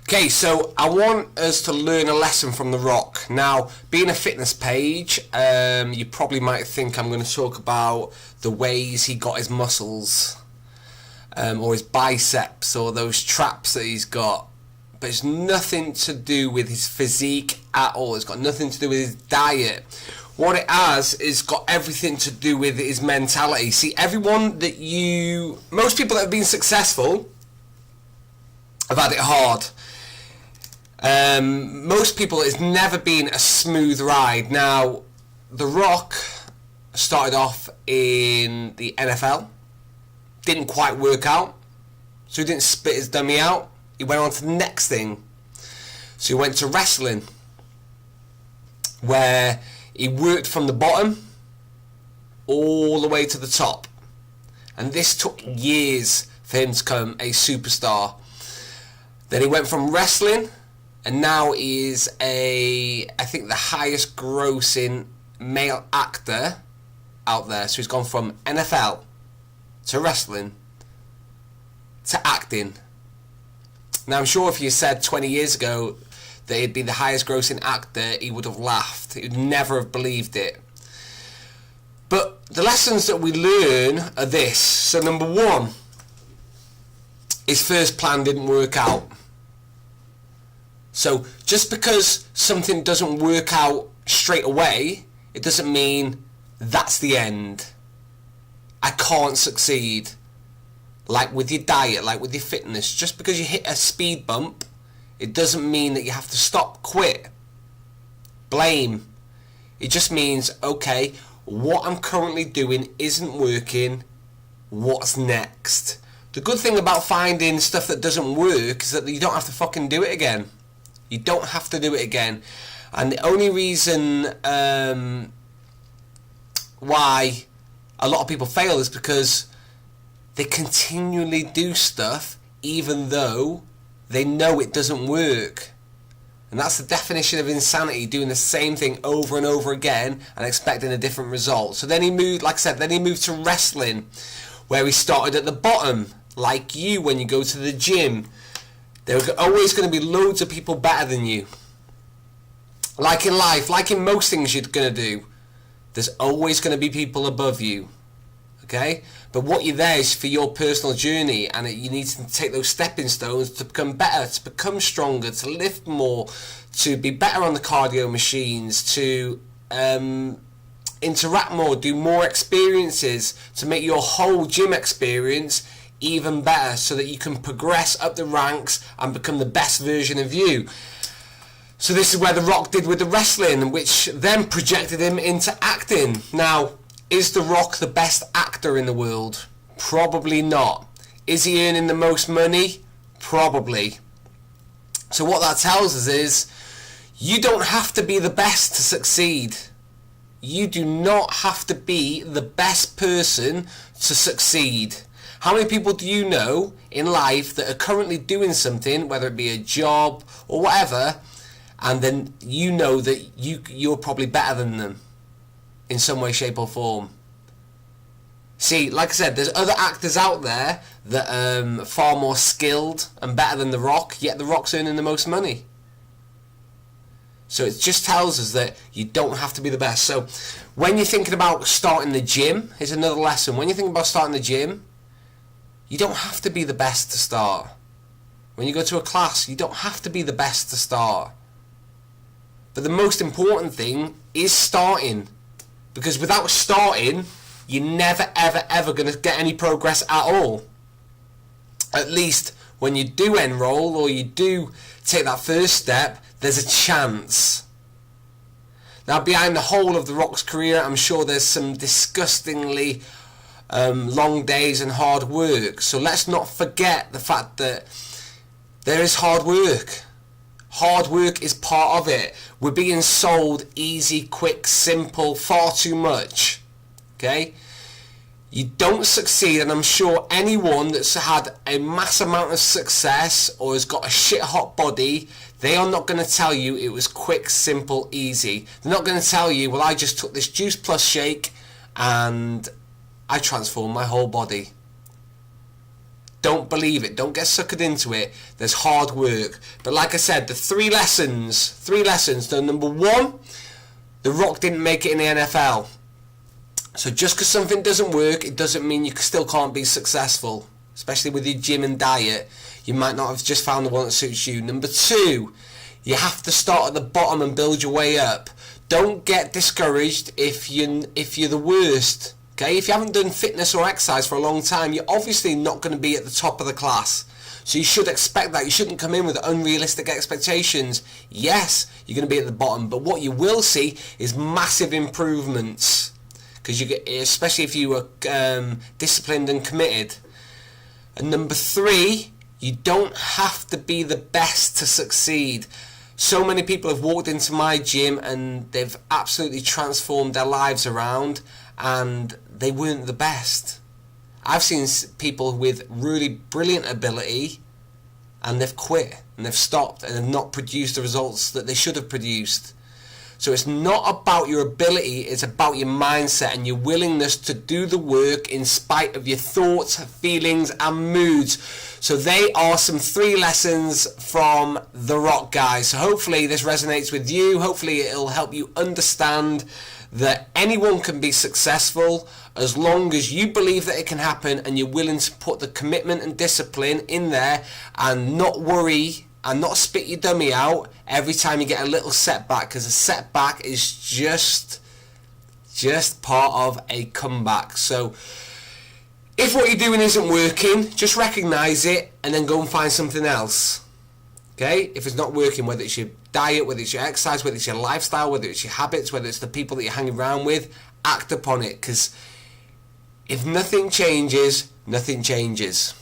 Okay, so I want us to learn a lesson from The Rock. Now, being a fitness page, you probably might think I'm going to talk about the ways he got his muscles, or his biceps, or those traps that he's got. But it's nothing to do with his physique at all. It's got nothing to do with his diet. What it has is got everything to do with his mentality. See, most people that have been successful have had it hard. Most people, it's never been a smooth ride. Now, The Rock started off in the NFL, didn't quite work out, so he didn't spit his dummy out. He went on to the next thing. So he went to wrestling, where he worked from the bottom all the way to the top. And this took years for him to become a superstar. Then he went from wrestling, and now he is I think the highest grossing male actor out there. So he's gone from NFL to wrestling to acting. Now, I'm sure if you said 20 years ago that he'd be the highest grossing actor, he would have laughed. He would never have believed it. But the lessons that we learn are this. So number one, his first plan didn't work out. So just because something doesn't work out straight away, it doesn't mean that's the end. I can't succeed. Like with your diet, like with your fitness, just because you hit a speed bump, it doesn't mean that you have to stop, quit, blame. It just means, okay, what I'm currently doing isn't working, what's next? The good thing about finding stuff that doesn't work is that you don't have to fucking do it again. You don't have to do it again. And the only reason why a lot of people fail is because they continually do stuff even though they know it doesn't work. And that's the definition of insanity, doing the same thing over and over again and expecting a different result. So then he moved, like I said, then he moved to wrestling, where he started at the bottom, like you when you go to the gym. There are always going to be loads of people better than you. Like in life, like in most things you're going to do, there's always going to be people above you. Okay? But what you're there is for your personal journey, and you need to take those stepping stones to become better, to become stronger, to lift more, to be better on the cardio machines, to interact more, do more experiences, to make your whole gym experience even better, so that you can progress up the ranks and become the best version of you. So this is where The Rock did with the wrestling, which then projected him into acting. Now, is The Rock the best actor in the world? Probably not. Is he earning the most money? Probably. So what that tells us is, you don't have to be the best to succeed. You do not have to be the best person to succeed. How many people do you know in life that are currently doing something, whether it be a job or whatever, and then you know that you're probably better than them in some way, shape or form? See, like I said, there's other actors out there that are far more skilled and better than The Rock, yet The Rock's earning the most money. So it just tells us that you don't have to be the best. So when you're thinking about starting the gym, here's another lesson. When you think about starting the gym, you don't have to be the best to start. When you go to a class, you don't have to be the best to start. But the most important thing is starting. Because without starting, you're never, ever, ever going to get any progress at all. At least when you do enroll or you do take that first step, there's a chance. Now, behind the whole of The Rock's career, I'm sure there's some disgustingly long days and hard work. So let's not forget the fact that there is hard work. Hard work is part of it. We're being sold easy, quick, simple, far too much. Okay? You don't succeed, and I'm sure anyone that's had a mass amount of success or has got a shit hot body, they are not going to tell you it was quick, simple, easy. They're not going to tell you, well, I just took this Juice Plus shake and I transformed my whole body. don't believe it. Don't get suckered into it. There's hard work. But like I said, the three lessons. So number one, The Rock didn't make it in the NFL. So just because something doesn't work, it doesn't mean you still can't be successful. Especially with your gym and diet. You might not have just found the one that suits you. Number two, you have to start at the bottom and build your way up. Don't get discouraged if you're the worst. Okay, if you haven't done fitness or exercise for a long time, you're obviously not going to be at the top of the class. So you should expect that. You shouldn't come in with unrealistic expectations. Yes, you're going to be at the bottom, but what you will see is massive improvements. Because you get, especially if you were disciplined and committed. And number three, you don't have to be the best to succeed. So many people have walked into my gym and they've absolutely transformed their lives around, and they weren't the best. I've seen people with really brilliant ability and they've quit and they've stopped and have not produced the results that they should have produced. So it's not about your ability, it's about your mindset and your willingness to do the work in spite of your thoughts, feelings and moods. So they are some 3 lessons from The Rock, guys. So hopefully this resonates with you. Hopefully it'll help you understand that anyone can be successful as long as you believe that it can happen and you're willing to put the commitment and discipline in there and not worry and not spit your dummy out every time you get a little setback, because a setback is just part of a comeback. So if what you're doing isn't working, just recognise it and then go and find something else. Okay? If it's not working, whether it's your diet, whether it's your exercise, whether it's your lifestyle, whether it's your habits, whether it's the people that you're hanging around with, act upon it, because if nothing changes, nothing changes.